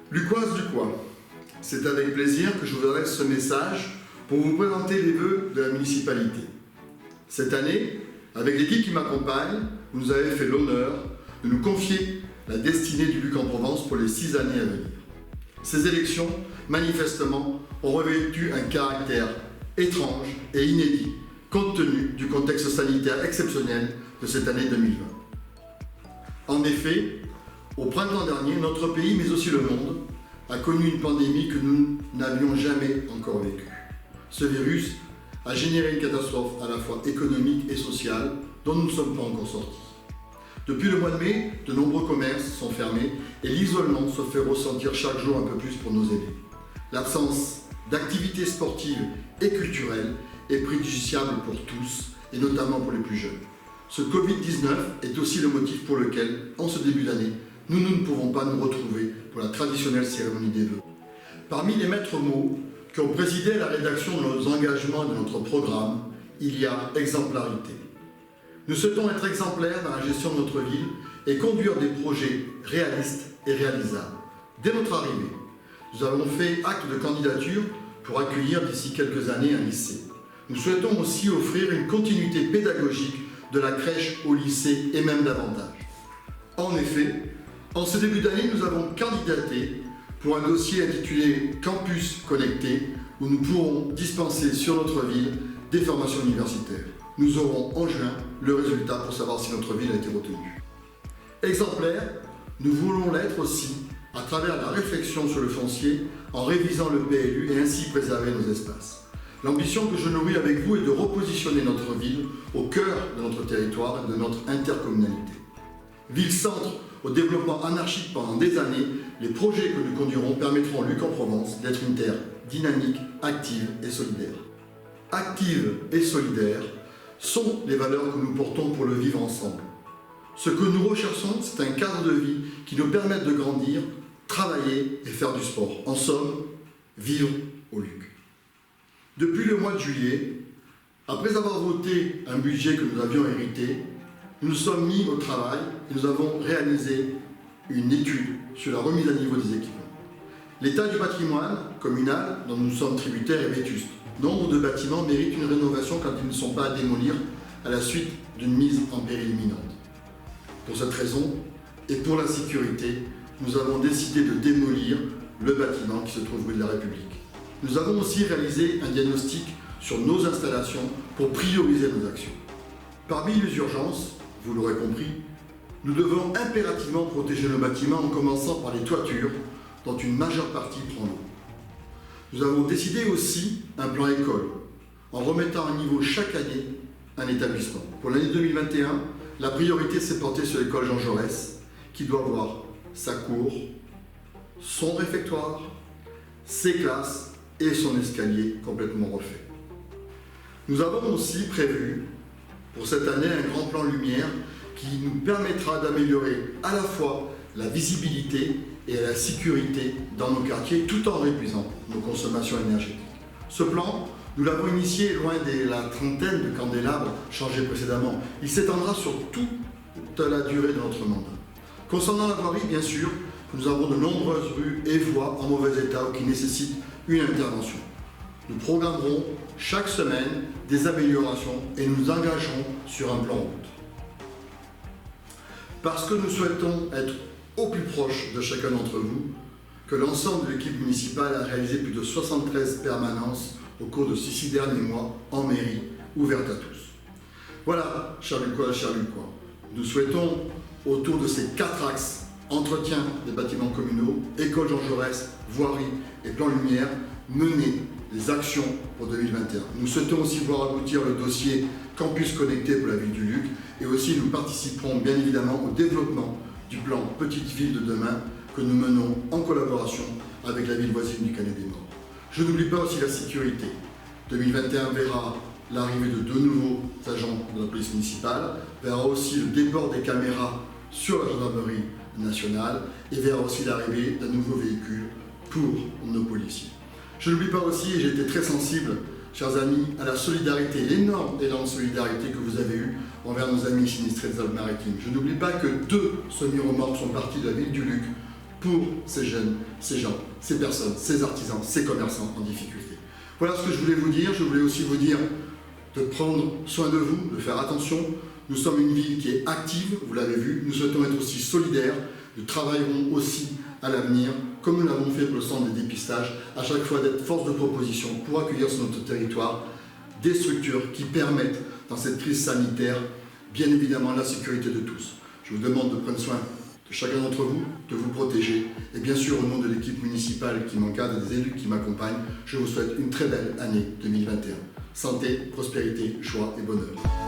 Lucquoise du Coin, c'est avec plaisir que je vous adresse ce message pour vous présenter les vœux de la municipalité. Cette année, avec l'équipe qui m'accompagne, vous nous avez fait l'honneur de nous confier la destinée du Luc en Provence pour les 6 années à venir. Ces élections, manifestement, ont revêtu un caractère étrange et inédit, compte tenu du contexte sanitaire exceptionnel de cette année 2020. En effet, au printemps dernier, notre pays, mais aussi le monde, a connu une pandémie que nous n'avions jamais encore vécue. Ce virus a généré une catastrophe à la fois économique et sociale dont nous ne sommes pas encore sortis. Depuis le mois de mai, de nombreux commerces sont fermés et l'isolement se fait ressentir chaque jour un peu plus pour nos aînés. L'absence d'activités sportives et culturelles est préjudiciable pour tous et notamment pour les plus jeunes. Ce Covid-19 est aussi le motif pour lequel, en ce début d'année, nous ne pouvons pas nous retrouver pour la traditionnelle cérémonie des vœux. Parmi les maîtres mots qui ont présidé à la rédaction de nos engagements et de notre programme, il y a exemplarité. Nous souhaitons être exemplaires dans la gestion de notre ville et conduire des projets réalistes et réalisables. Dès notre arrivée, nous avons fait acte de candidature pour accueillir d'ici quelques années un lycée. Nous souhaitons aussi offrir une continuité pédagogique de la crèche au lycée et même davantage. En effet, en ce début d'année, nous avons candidaté pour un dossier intitulé Campus Connecté où nous pourrons dispenser sur notre ville des formations universitaires. Nous aurons en juin le résultat pour savoir si notre ville a été retenue. Exemplaire, nous voulons l'être aussi à travers la réflexion sur le foncier en révisant le PLU et ainsi préserver nos espaces. L'ambition que je nourris avec vous est de repositionner notre ville au cœur de notre territoire et de notre intercommunalité. Ville-centre au développement anarchique pendant des années, les projets que nous conduirons permettront au Luc en Provence d'être une terre dynamique, active et solidaire. Active et solidaire sont les valeurs que nous portons pour le vivre ensemble. Ce que nous recherchons, c'est un cadre de vie qui nous permette de grandir, travailler et faire du sport. En somme, vivre au Luc. Depuis le mois de juillet, après avoir voté un budget que nous avions hérité, nous nous sommes mis au travail et nous avons réalisé une étude sur la remise à niveau des équipements. L'état du patrimoine communal dont nous sommes tributaires est vétuste. Nombre de bâtiments méritent une rénovation quand ils ne sont pas à démolir à la suite d'une mise en péril imminente. Pour cette raison, et pour la sécurité, nous avons décidé de démolir le bâtiment qui se trouve rue de la République. Nous avons aussi réalisé un diagnostic sur nos installations pour prioriser nos actions. Parmi les urgences, vous l'aurez compris, nous devons impérativement protéger nos bâtiments en commençant par les toitures, dont une majeure partie prend l'eau. Nous avons décidé aussi un plan école, en remettant à niveau chaque année un établissement. Pour l'année 2021, la priorité s'est portée sur l'école Jean Jaurès, qui doit avoir sa cour, son réfectoire, ses classes et son escalier complètement refait. Nous avons aussi prévu pour cette année un grand plan lumière qui nous permettra d'améliorer à la fois la visibilité et la sécurité dans nos quartiers tout en réduisant nos consommations énergétiques. Ce plan, nous l'avons initié loin de la trentaine de candélabres changés précédemment. Il s'étendra sur toute la durée de notre mandat. Concernant la voirie, bien sûr, nous avons de nombreuses rues et voies en mauvais état ou qui nécessitent une intervention. Nous programmerons chaque semaine des améliorations et nous engagerons sur un plan route. Parce que nous souhaitons être au plus proche de chacun d'entre vous, que l'ensemble de l'équipe municipale a réalisé plus de 73 permanences au cours de ces 6 derniers mois en mairie, ouvertes à tous. Voilà, chers Lucquois, chers Lucquois, nous souhaitons, autour de ces 4 axes, entretien des bâtiments communaux, école Jean Jaurès, voirie et plan lumière, mener les actions pour 2021. Nous souhaitons aussi voir aboutir le dossier Campus Connecté pour la ville du Luc et aussi nous participerons bien évidemment au développement du plan Petite Ville de demain que nous menons en collaboration avec la ville voisine du Canet-des-Morts. Je n'oublie pas aussi la sécurité. 2021 verra l'arrivée de 2 nouveaux agents de la police municipale, verra aussi le déport des caméras sur la gendarmerie nationale et verra aussi l'arrivée d'un nouveau véhicule pour nos policiers. Je n'oublie pas aussi, et j'ai été très sensible, chers amis, à la solidarité, l'énorme élan de solidarité que vous avez eu envers nos amis sinistrés des Alpes-Maritimes. Je n'oublie pas que 2 semi-remorques sont partis de la ville du Luc pour ces jeunes, ces gens, ces personnes, ces artisans, ces commerçants en difficulté. Voilà ce que je voulais vous dire. Je voulais aussi vous dire de prendre soin de vous, de faire attention. Nous sommes une ville qui est active, vous l'avez vu. Nous souhaitons être aussi solidaires. Nous travaillerons aussi à l'avenir, comme nous l'avons fait pour le centre de dépistage, à chaque fois d'être force de proposition pour accueillir sur notre territoire des structures qui permettent, dans cette crise sanitaire, bien évidemment la sécurité de tous. Je vous demande de prendre soin de chacun d'entre vous, de vous protéger. Et bien sûr, au nom de l'équipe municipale qui m'encadre et des élus qui m'accompagnent, je vous souhaite une très belle année 2021. Santé, prospérité, joie et bonheur.